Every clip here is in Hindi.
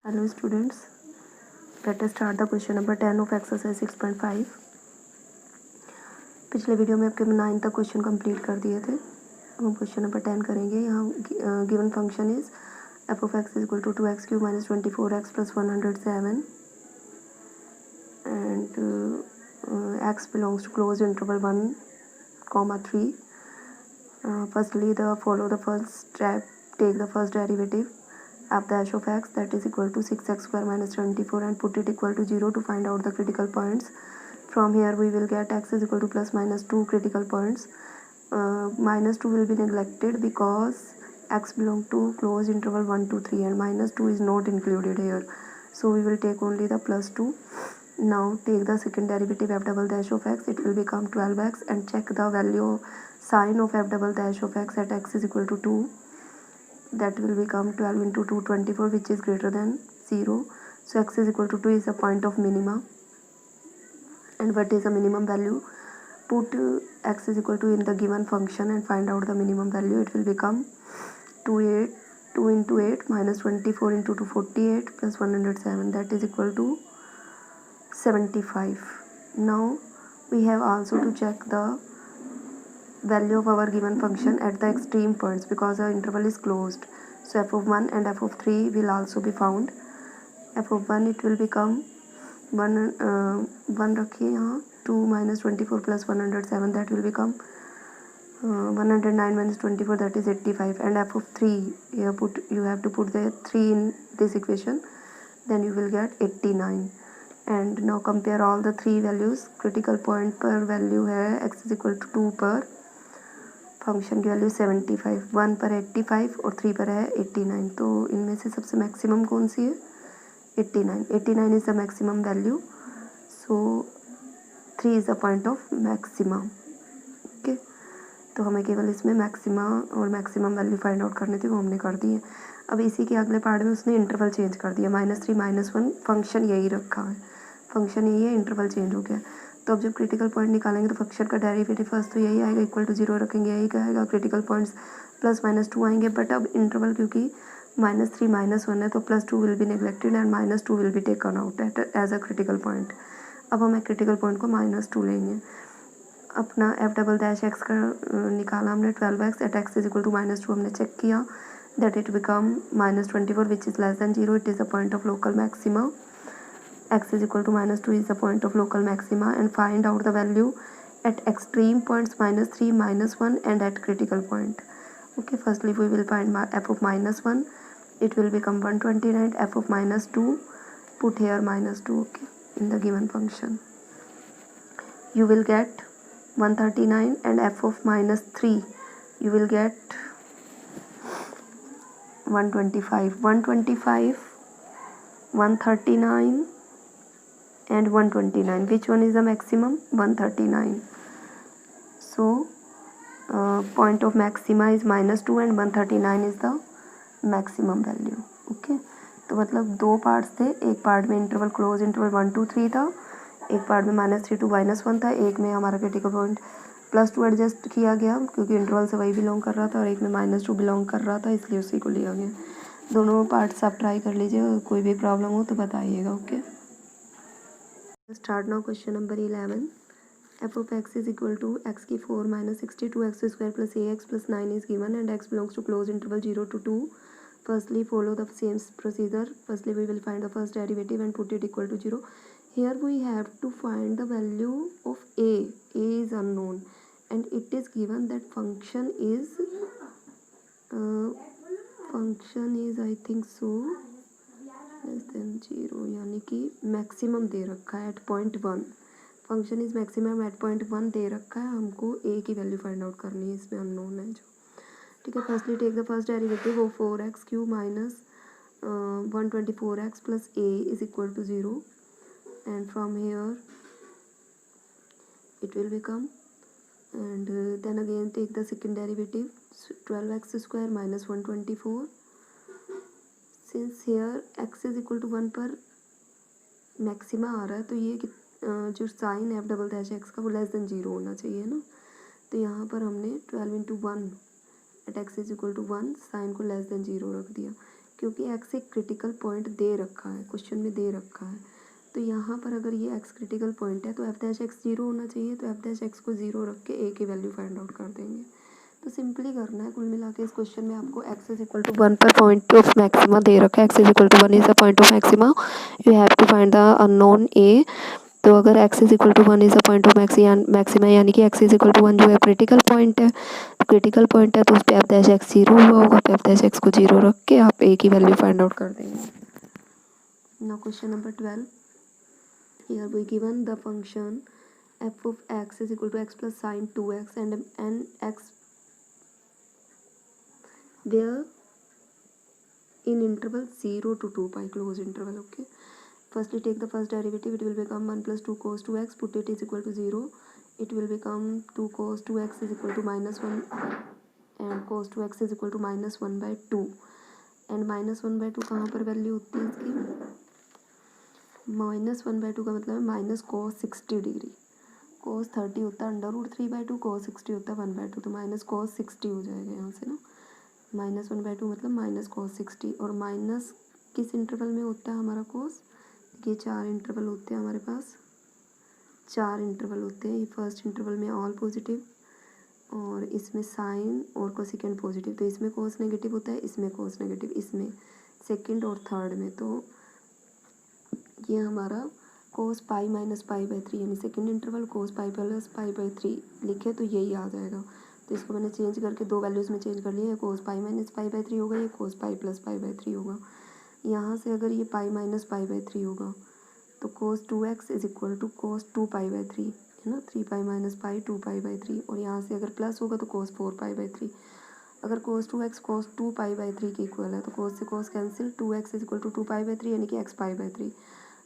Hello students, let us start the question number 10 of exercise 6.5. पिछले वीडियो में आपके 9 तक क्वेश्चन कंप्लीट कर दिए थे। अब हम क्वेश्चन नंबर 10 करेंगे। यहाँ given function is f of x is equal to 2x cube minus 24x plus 107 and x belongs to closed interval 1, 3. Firstly, follow the first step, take the first derivative f dash of x, that is equal to 6x square minus 24, and put it equal to 0 to find out the critical points. From here we will get x is equal to plus minus 2 critical points. Minus 2 will be neglected because x belong to closed interval 1 to 3 and minus 2 is not included here, so we will take only the plus 2. Now take the second derivative f double dash of x, it will become 12x, and check the value sign of f double dash of x at x is equal to 2. That will become 12 into 2 24, which is greater than 0. So x is equal to 2 is the point of minima. And what is the minimum value? Put x is equal to in the given function and find out the minimum value. It will become 2 into 8 minus 24 into 2 48 plus 107, that is equal to 75. Now we have also to check the value of our given function at the extreme points because the interval is closed. So f of 1 and f of 3 will also be found. f of 1 it will become 1 रखिए यहाँ 2 minus 24 plus 107, that will become 109 minus 24, that is 85. And f of 3, you have to put the 3 in this equation, then you will get 89. And now compare all the three values. critical point पर value है x is equal to 2 पर, फंक्शन की वैल्यू 75, 1 पर 85 और 3 पर है 89. तो इनमें से सबसे मैक्सिमम कौन सी है? 89. 89 is the maximum value, so 3 is the point of maximum. Okay, तो हमें केवल इसमें मैक्सिमा और मैक्सिमम वैल्यू फाइंड आउट करनी थी, वो हमने कर दी है. अब इसी के अगले पार्ट में उसने इंटरवल चेंज कर दिया, -3 -1 फंक्शन यही रखा है, फंक्शन यही है, इंटरवल चेंज हो गया. तो अब जब क्रिटिकल पॉइंट निकालेंगे तो फंक्शन का डेरिवेटिव फर्स्ट तो यही आएगा, इक्वल टू 0 रखेंगे यही आएगा, क्रिटिकल पॉइंट्स प्लस माइनस 2 आएंगे. बट अब इंटरवल क्योंकि -3 -1 है तो +2 will be neglected and -2 will be taken out as a critical point. अब हम क्रिटिकल पॉइंट को -2 लेंगे. अपना f डबल डैश x का निकाला हमने 12x at x is equal to -2 हमने चेक किया, that it become -24 which is less than 0. It is the point of local maxima. x is equal to -2 is the point of local maxima, and find out the value at extreme points -3 -1 and at critical point. Okay, firstly we will find f of -1, it will become 129. f of -2, put here -2. Okay, in the given function you will get 139, and f of -3 you will get 125. 139 and 129, which one is the maximum? 139. So point of maxima is -2 and 139 is the maximum value. Okay, तो मतलब दो पार्ट्स थे, एक पार्ट में इंटरवल क्लोज इंटरवल 1 2 3 था, एक पार्ट में -3 to -1 था, एक में हमारा क्रिटिकल पॉइंट +2 एडजस्ट किया गया क्योंकि इंटरवल से वही बिलोंग कर रहा था, और एक में -2 बिलोंग कर रहा था, इसलिए उसी को लिया गया. दोनों पार्ट्स आप ट्राई कर लीजिए, कोई भी प्रॉब्लम हो तो बताइएगा. Okay, start now. Question number 11. f of x is equal to x की 4 minus 62x square plus ax plus 9 is given and x belongs to closed interval 0 to 2. Firstly follow the same procedure. Firstly we will find the first derivative and put it equal to 0. Here we have to find the value of a is unknown and it is given that function is I think so less than 0, यानी कि मैक्सिमम दे रखा है at point 1. Function is maximum at point 1 दे रखा है, हमको ए की वैल्यू फाइंड आउट करनी है, इसमें अननोन है जो. ठीक है, firstly take the first derivative of 4x cube minus 124x plus a is equal to 0 and from here it will become, and then again take the second derivative 12x square minus 124. Since here x is equal to 1 पर मैक्सिमा आ रहा है तो ये जो sign f double dash x का वो लेस देन 0 होना चाहिए ना. तो यहाँ पर हमने 12 into 1 at x is equal to 1 sign को लेस देन 0 रख दिया. क्योंकि एक्स एक क्रिटिकल पॉइंट दे रखा है, क्वेश्चन में दे रखा है, तो यहाँ पर अगर ये एक्स क्रिटिकल पॉइंट है तो एफ डैश एक्स 0 होना चाहिए, तो एफ डैश एक्स को 0 रख के ए की वैल्यू फाइंड आउट कर देंगे। तो सिंपली करना है, कुल मिला के इस क्वेश्चन में आपको एक्स इज इक्वल टू 1 पर पॉइंट ऑफ मैक्सिमा दे रखा है, x is equal to 1 is the point of maxima, you have to find the unknown a. तो अगर x is equal to 1 is the point of maxima, यानी कि x इज इक्वल टू 1 जो है क्रिटिकल पॉइंट है, तो क्रिटिकल पॉइंट है तो उस पर एफ डैश एक्स 0 हुआ होगा, तो एफ डैश एक्स को 0 रख के आप a की वैल्यू फाइंड आउट कर देंगे। Now question number 12, here we given the function f of x is equal to x plus sin 2x and x where in interval 0 to 2 pi close interval. Okay, firstly take the first derivative, it will become 1 plus 2 cos 2x, put it is equal to 0, it will become 2 cos 2x is equal to minus 1 and cos 2x is equal to minus 1 by 2 and minus 1 by 2 कहाँ पर वैल्यू होती है इसकी, माइनस 1 by 2 का मतलब है माइनस cos 60 डिग्री, cos 30 होता है अंडर रूट 3 by 2, cos 60 होता है 1 by 2, तो माइनस cos 60 हो जाएगा यहाँ से ना, माइनस 1 by 2 मतलब माइनस cos 60, और माइनस किस इंटरवल में होता है हमारा cos, ये 4 इंटरवल होते हैं हमारे पास, 4 इंटरवल होते हैं, ये फर्स्ट इंटरवल में ऑल पॉजिटिव और इसमें साइन और कोसेकेंड पॉजिटिव, तो इसमें cos नेगेटिव होता है, इसमें cos नेगेटिव, इसमें सेकंड और थर्ड में, तो ये हमारा cos pi minus pi by 3 यानी second interval cos pi plus pi by 3 लिखे तो यही आ जाएगा। तो इसको मैंने चेंज करके दो वैल्यूज़ में चेंज कर लिया, cos pi minus pi by 3 होगा, ये cos pi plus pi by 3 होगा। यहाँ से अगर ये पाई माइनस पाई बाई 3 होगा तो cos 2x is equal to cos 2 pi by 3 है ना, 3 pi minus pi 2 pi by 3, और यहाँ से अगर प्लस होगा तो cos 4 पाई बाई 3। अगर cos 2x cos 2 pi by 3 के इक्वल है तो cos से cos cancel, 2x is equal to 2 pi by 3 यानी कि x पाई बाई 3।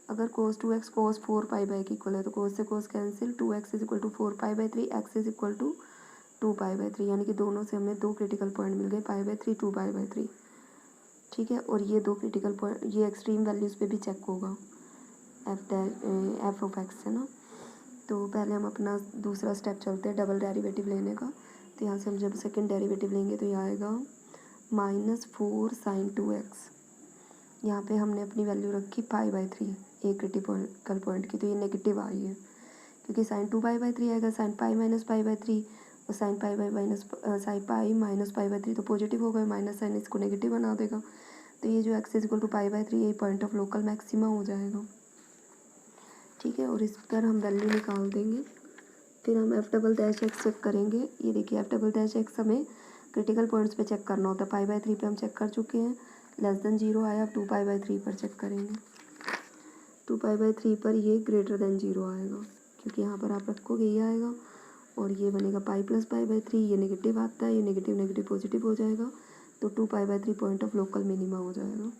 अगर cos 2x cos 4 pi by के इक्वल है तो cos से cos cancel, 2x is equal to 4 pi by 3, x is equal to 2 pi by 3, यानी कि दोनों से हमें दो क्रिटिकल पॉइंट मिल गए, पाई बाई 3 2 पाई बाई 3, ठीक है। और ये दो क्रिटिकल पॉइंट ये एक्सट्रीम वैल्यूज़ पे भी चेक होगा एफ ऑफ एक्स है ना। तो पहले हम अपना दूसरा स्टेप चलते हैं डबल डेरिवेटिव लेने का, तो यहाँ से हम जब सेकेंड डेरिवेटिव लेंगे तो यहाँ आएगा माइनस 4 साइन 2x, यहाँ पे हमने अपनी वैल्यू रखी पाई बाई 3 एक क्रिटिकल पॉइंट की, तो ये नेगेटिव आई है क्योंकि साइन 2 पाई बाई 3 आएगा, sine pi minus pi by 3 और sign pi by minus sine pi minus pi by 3 तो पॉजिटिव होगा, माइनस साइन इसको नेगेटिव बना देगा, तो ये जो x is equal to pi by 3 ये पॉइंट ऑफ लोकल मैक्सिमा हो जाएगा, ठीक है। और इस पर हम वैल्यू निकाल देंगे, फिर हम f double dash x check करेंगे। ये देखिए एफ डबल डैश एक्स हमें क्रिटिकल पॉइंट्स पे चेक करना होता है, पाई बाई 3 पे हम चेक कर चुके हैं, लेस देन 0 आया, अब 2 पाई बाई 3 पर चेक करेंगे, 2 पाई बाई 3 पर ये ग्रेटर देन 0 आएगा, क्योंकि यहाँ पर आप रखोगे ये आएगा और ये बनेगा पाई प्लस पाई बाई 3, ये नेगेटिव आता है, ये नेगेटिव नेगेटिव पॉजिटिव हो जाएगा, तो 2 pi by 3 point of local minima हो जाएगा,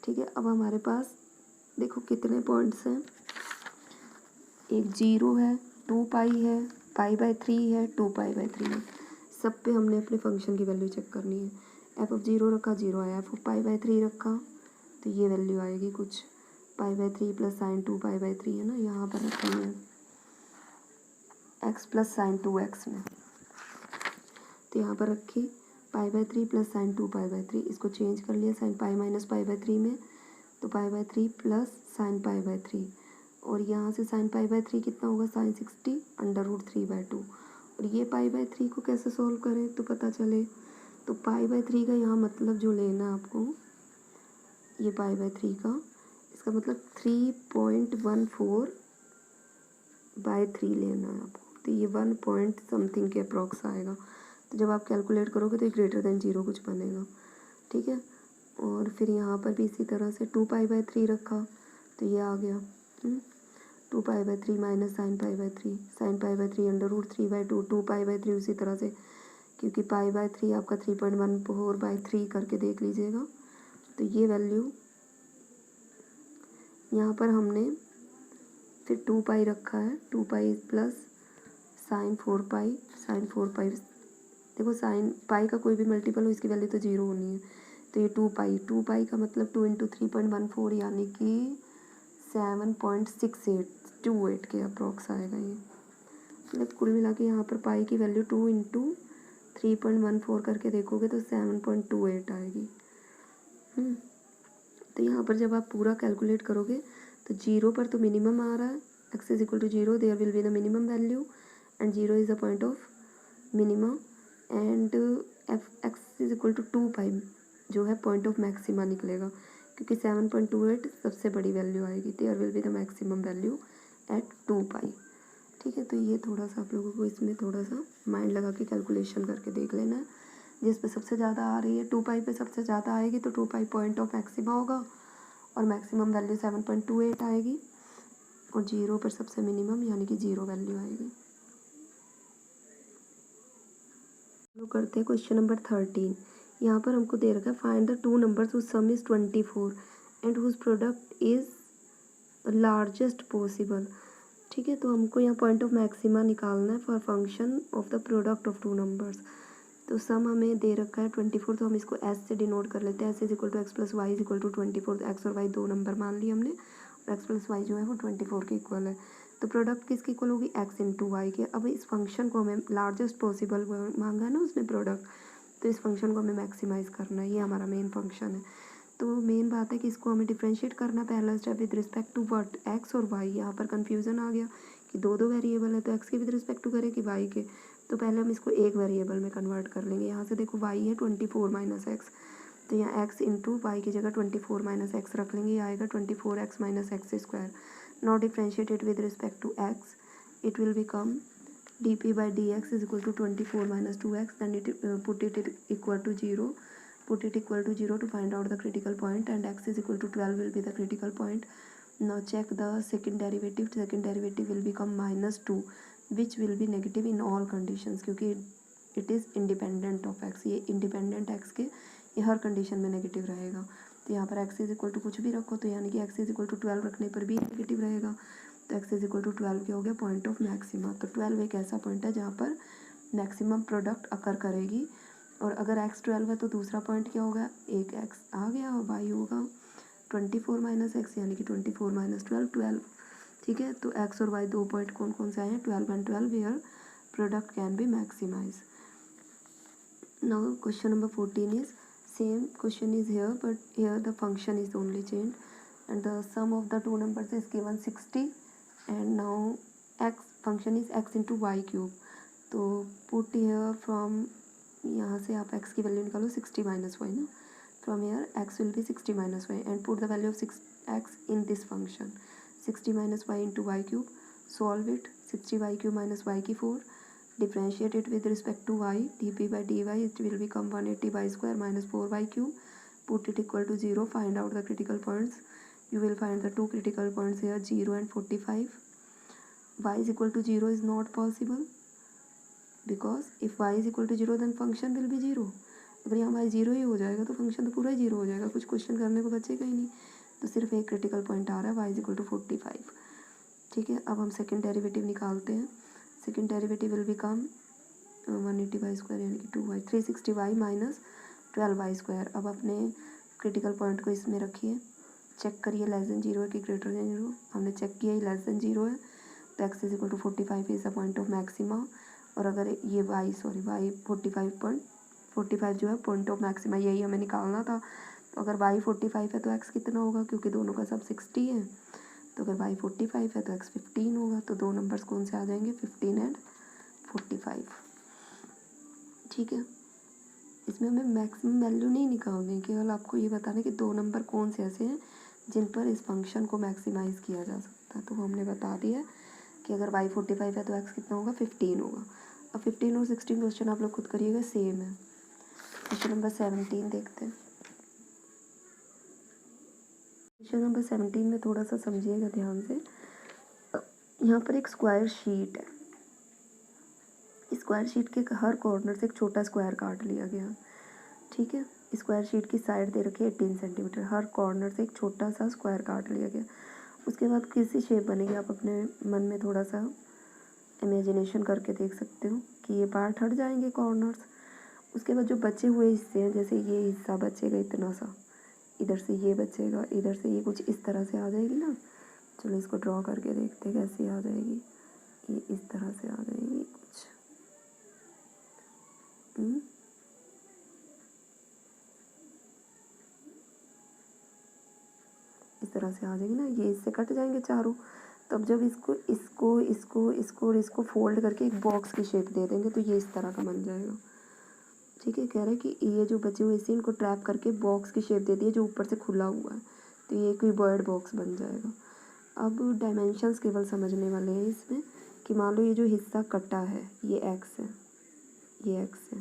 ठीक है। अब हमारे पास देखो कितने पॉइंट्स हैं, एक 0 है, 2 पाई है, पाई बाई 3 है, 2 पाई बाई 3 है, सब पे हमने अपने फंक्शन की वैल्यू चेक करनी है। एफ ऑफ 0 रखा 0 आया, एफ ऑफ पाई बाई 3 रखा तो ये वैल्यू आएगी कुछ पाई by 3 plus sign 2 pi by 3 है ना, यहाँ पर रखी है एक्स प्लस साइन 2x में, तो यहाँ पर रखी पाई by 3 plus sign 2 pi by 3, इसको चेंज कर लिया sine pi minus pi by 3 में, तो पाई by 3 plus sign pi by 3, और यहाँ से साइन पाई बाई 3 कितना होगा साइन 60 अंडर रूट 3 बाई 2, और ये पाई बाई 3 को कैसे सोल्व करें तो पता चले, तो पाई बाई 3 का यहाँ मतलब जो लेना है आपको, ये पाई बाई 3 का इसका मतलब 3.14 बाई 3 लेना है आपको, तो ये 1 पॉइंट समथिंग के अप्रॉक्स आएगा, तो जब आप कैलकुलेट करोगे तो ये ग्रेटर देन 0 कुछ बनेगा, ठीक है। और फिर यहाँ पर भी इसी तरह से 2 पाई बाई 3 रखा तो ये आ गया 2 pi by 3 minus sine pi by 3, sine pi by 3 under root 3 by 2, 2 pi by 3 उसी तरह से, क्योंकि पाई बाई 3 आपका 3.14 बाई 3 करके देख लीजिएगा, तो ये वैल्यू यहाँ पर हमने फिर 2 पाई रखा है, 2 पाई प्लस साइन 4 पाई, साइन 4 पाई, देखो साइन पाई का कोई भी मल्टीपल हो इसकी वैल्यू तो 0 होनी है, तो ये 2 पाई का मतलब 2 इंटू 3.14 यानी कि 7.6828 के अप्रॉक्स आएगा ये, मतलब कुल मिला के यहाँ पर पाई की वैल्यू 2 इंटू 3.14 करके देखोगे तो 7.28 आएगी, तो यहाँ पर जब आप पूरा कैलकुलेट करोगे तो 0 पर तो मिनिमम आ रहा है, x is equal to 0, there will be the minimum value and 0 is the point of minimum and x is equal to 2 जो है पॉइंट ऑफ मैक्सिमा निकलेगा, क्योंकि 7.28 सबसे बड़ी वैल्यू आएगी, there will be the maximum value at 2 ठीक है। तो ये थोड़ा सा आप लोगों को इसमें थोड़ा सा माइंड लगा के कैलकुलेशन करके देख लेना है। जिस पे सबसे ज़्यादा आ रही है 2 पे सबसे ज़्यादा आएगी तो 2 पॉइंट ऑफ मैक्सिमा होगा और मैक्सिमम वैल्यू 7.28 आएगी, और 0 पर सबसे मिनिमम यानी कि 0 वैल्यू आएगी। तो करते हैं क्वेश्चन नंबर 13। यहाँ पर हमको दे रखा है find the two numbers whose sum is 24 and whose product is largest possible. ठीक है, तो हमको यहाँ पॉइंट ऑफ मैक्सिमा निकालना है for function of the product of two numbers. तो सम हमें दे रखा है 24, तो हम इसको एस से डिनोट कर लेते हैं। S is equal to x plus y is equal to 24, तो एक्स और वाई दो नंबर मान लिए हमने, और एक्स प्लस वाई जो है वो 24 के इक्वल है। तो प्रोडक्ट किसके इक्वल होगी, एक्स इंटू वाई के। अब इस फंक्शन को हमें लार्जेस्ट पॉसिबल मांगा है ना उसने प्रोडक्ट, तो इस फंक्शन को हमें मैक्सिमाइज करना है, ये हमारा मेन फंक्शन है। तो मेन बात है कि इसको हमें डिफ्रेंशिएट करना, पहला step with respect to what, x और वाई। यहाँ पर कन्फ्यूजन आ गया कि दो वेरिएबल है, तो एक्स के विद रिस्पेक्ट टू करें कि वाई के। तो पहले हम इसको एक वेरिएबल में कन्वर्ट कर लेंगे। यहाँ से देखो वाई है 24 माइनस एक्स, तो यहाँ एक्स इंटू वाई की जगह 24 माइनस एक्स रख लेंगे, ये आएगा 24x minus x square. Now differentiate it with respect to x, it will become dp by dx is equal to 24 minus 2x, then it put it equal to 0, put it equal to 0 to find out the critical point, and x is equal to 12 will be the critical point. Now check the second derivative will become minus 2, which will be negative in all conditions, क्योंकि it is independent of x, ये independent x के ये हर कंडीशन में नेगेटिव रहेगा। तो यहाँ पर x इज इक्वल टू कुछ भी रखो, तो यानी कि x इज इक्वल टू 12 रखने पर भी नेगेटिव रहेगा। तो x इज इक्वल टू 12 क्या हो गया, पॉइंट ऑफ मैक्सिमा। तो 12 एक ऐसा पॉइंट है जहाँ पर मैक्सिमम प्रोडक्ट अकर करेगी, और अगर x 12 है तो दूसरा पॉइंट क्या होगा, एक x आ गया और y होगा 24 माइनस एक्स, यानी कि 24 माइनस 12। ठीक है, तो x और y दो पॉइंट कौन कौन से आए हैं, 12 and 12, where product can be maximise. Now question number 14 is same question is here, but here the function is only changed, and the sum of the two numbers is given 60, and now x function is x into y cube. तो put here from, यहाँ से आप x की वैल्यू निकालो 60 माइनस वाई ना, from here x will be 60 minus y, and put the value of 6x in this function, 60 minus y into y cube. Solve it, 60y cube minus y की 4, differentiate it with respect to y, dp by dy it will become 180y square minus 4y cube. Put it equal to 0, find out the critical points. You will find the two critical points here, 0 and 45. Y is equal to 0 is not possible, because if y is equal to 0 then function will be 0. अगर यहाँ y 0 ही हो जाएगा तो फंक्शन तो पूरा ही 0 हो जाएगा, कुछ क्वेश्चन करने को बचेगा ही नहीं। तो सिर्फ एक क्रिटिकल पॉइंट आ रहा है, y इज इक्वल टू 45। ठीक है, अब हम सेकेंड डेरिवेटिव निकालते हैं। Second derivative will become 180y square यानी कि 2y, 360y minus 12y square. अब अपने क्रिटिकल पॉइंट को इसमें रखिए, चेक करिए लेस देन 0 है कि ग्रेटर देन 0। हमने चेक किया ही लेस देन 0 है, तो x is equal to 45 is the point of maxima. और अगर ये y 45 जो है पॉइंट ऑफ मैक्सिमा, यही हमें निकालना था। तो अगर y 45 है तो x कितना होगा, क्योंकि दोनों का सब 60 है, तो अगर y 45 है तो x 15 होगा। तो दो नंबर्स कौन से आ जाएंगे, 15 एंड 45। ठीक है, इसमें हमें मैक्सिमम वैल्यू नहीं निकालनी है, केवल आपको ये बताना है कि दो नंबर कौन से ऐसे हैं जिन पर इस फंक्शन को मैक्सिमाइज किया जा सकता है। तो हमने बता दिया कि अगर y 45 है तो x कितना होगा, 15 होगा। अब 15 और 16 क्वेश्चन आप लोग खुद करिएगा, सेम है। क्वेश्चन नंबर 17 देखते हैं। क्वेश्चन नंबर 17 में थोड़ा सा समझिएगा ध्यान से। यहाँ पर एक स्क्वायर शीट है, स्क्वायर शीट के हर कॉर्नर से एक छोटा स्क्वायर काट लिया गया। ठीक है, स्क्वायर शीट की साइड दे रखी है 18 सेंटीमीटर, हर कॉर्नर से एक छोटा सा स्क्वायर काट लिया गया। उसके बाद कैसी शेप बनेगी, आप अपने मन में थोड़ा सा इमेजिनेशन करके देख सकते हो कि ये पार्ट हट जाएंगे कॉर्नर्स। उसके बाद जो बचे हुए हिस्से हैं, जैसे ये हिस्सा बचेगा इतना सा, इधर से ये बचेगा, इधर से ये कुछ इस तरह से आ जाएगी ना। चलो इसको ड्रॉ करके देखते हैं कैसे आ जाएगी। ये इस तरह से आ जाएगी कुछ। तरह से आ जाएगी ना, ये इससे कट जाएंगे चारों। तो अब जब इसको इसको इसको इसको और इसको फोल्ड करके एक बॉक्स की शेप दे देंगे तो ये इस तरह का बन जाएगा। ठीक है, कह रहे हैं कि ये जो बचे हुए इसे इनको ट्रैप करके बॉक्स की शेप दे दी है जो ऊपर से खुला हुआ है, तो ये क्यूबॉइड बॉक्स बन जाएगा। अब डायमेंशंस केवल समझने वाले हैं इसमें कि मान लो ये जो हिस्सा कटा है ये एक्स है, ये एक्स है।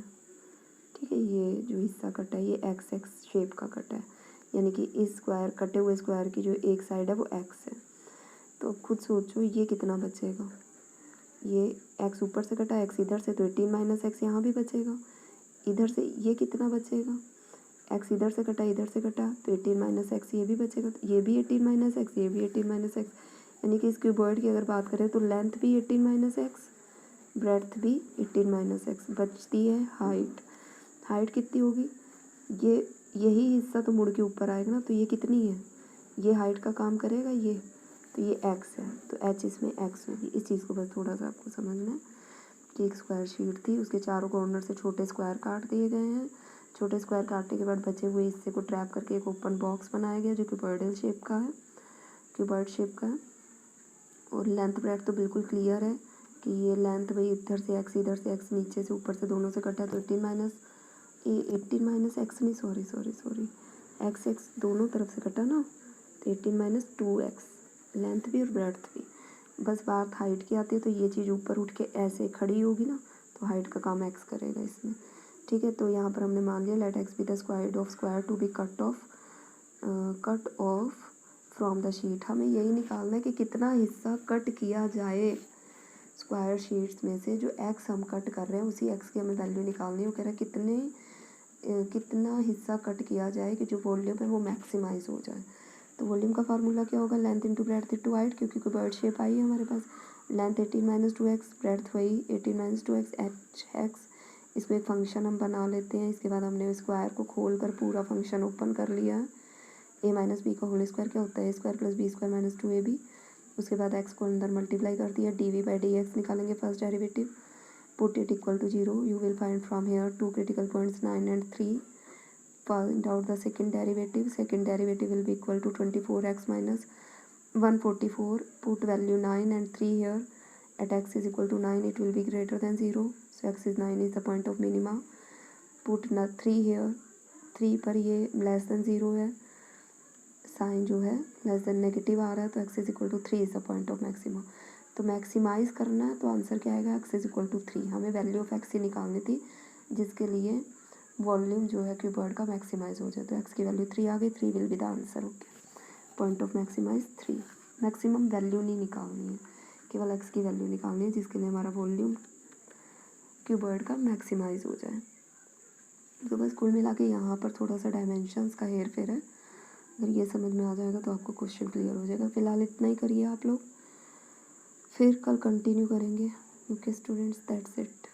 ठीक है, ये जो हिस्सा कटा है ये एक्स एक्स शेप का कटा है, यानी कि इस स्क्वायर कटे हुए स्क्वायर की जो एक साइड है वो एक्स है। तो अब खुद सोचो ये कितना बचेगा, ये एक्स ऊपर से कटा, एक्स इधर से, तो 18 माइनस एक्स यहाँ भी बचेगा। इधर से ये कितना बचेगा, एक्स इधर से कटा इधर से कटा, तो 18 माइनस एक्स ये भी बचेगा, तो ये भी 18 माइनस एक्स, ये भी 18 माइनस एक्स। यानी कि इस क्यूबॉइड की अगर बात करें तो लेंथ भी 18 माइनस एक्स, ब्रेड्थ भी 18 माइनस एक्स। बचती है हाइट, हाइट कितनी होगी, ये यही हिस्सा तो मुड़ के ऊपर आएगा ना, तो ये कितनी है, ये हाइट का काम करेगा ये, तो ये एक्स है, तो एच इसमें एक्स होगी। इस चीज़ को बस थोड़ा सा आपको समझना है कि एक स्क्वायर शीट थी, उसके चारों कॉर्नर से छोटे स्क्वायर काट दिए गए हैं। छोटे स्क्वायर काटने के बाद बचे हुए हिस्से को ट्रैप करके एक ओपन बॉक्स बनाया गया जो क्यूबॉइडल शेप का है, क्यूबॉइड शेप का है। और लेंथ ब्रेड तो बिल्कुल क्लियर है कि ये लेंथ भाई इधर से एक्स, इधर से एक्स, नीचे से ऊपर से दोनों से कटा है, तो 18 माइनस एक्स नहीं, सॉरी एक्स एक्स दोनों तरफ से कटा ना, तो 18 माइनस 2x, लेंथ भी और ब्रेड्थ भी। बस बात हाइट की आती है, तो ये चीज़ ऊपर उठ के ऐसे खड़ी होगी ना, तो हाइट का काम एक्स करेगा इसमें। ठीक है, तो यहाँ पर हमने मान लिया let x be the square of square to be cut off from the sheet. हमें यही निकालना है कि कितना हिस्सा कट किया जाए स्क्वायर शीट्स में से, जो एक्स हम कट कर रहे हैं उसी एक्स की हमें वैल्यू निकालनी है। वो कह रहा है कितना हिस्सा कट किया जाए कि जो वॉल्यूम है वो मैक्सिमाइज हो जाए। तो वॉल्यूम का फार्मूला क्या होगा, length into breadth into height, क्योंकि क्यूबॉइड शेप आई है हमारे पास। लेंथ 18 माइनस 2x, ब्रेड्थ वही 18 माइनस 2x, एच एक्स। इसको एक फंक्शन हम बना लेते हैं। इसके बाद हमने स्क्वायर को खोल कर पूरा फंक्शन ओपन कर लिया है। ए माइनस बी का होल स्क्वायर क्या होता है, a square plus b square minus 2ab। उसके बाद एक्स को अंदर मल्टीप्लाई कर दिया, d v by d x निकालेंगे first derivative. Put it equal to 0. You will find from here two critical points 9 and 3. Find out the second derivative. Second derivative will be equal to 24x minus 144. Put value 9 and 3 here. At x is equal to 9, it will be greater than 0. So x is 9 is the point of minima. Put 3 here. 3 पर ये less than 0 है, साइन जो है लेस देन नेगेटिव आ रहा है, तो x is equal to 3 is the point of maxima. तो मैक्सिमाइज करना है तो आंसर क्या आएगा, x इज इक्वल टू 3। हमें वैल्यू ऑफ x ही निकालनी थी जिसके लिए वॉल्यूम जो है क्यूबॉइड का मैक्सिमाइज हो जाए। तो x की वैल्यू 3 आ गई, 3 will be the answer. Okay, point of maximise 3। Maximum value नहीं निकालनी है, केवल x की वैल्यू निकालनी है जिसके लिए हमारा वॉल्यूम क्यूबॉइड का मैक्सिमाइज हो जाए। तो बस कुल मिला के यहाँ पर थोड़ा सा डायमेंशंस का हेर फेर है। अगर ये समझ में आ जाएगा तो आपको क्वेश्चन क्लियर हो जाएगा। फिलहाल इतना ही करिए आप लोग, फिर कल कंटिन्यू करेंगे। Okay students, that's it.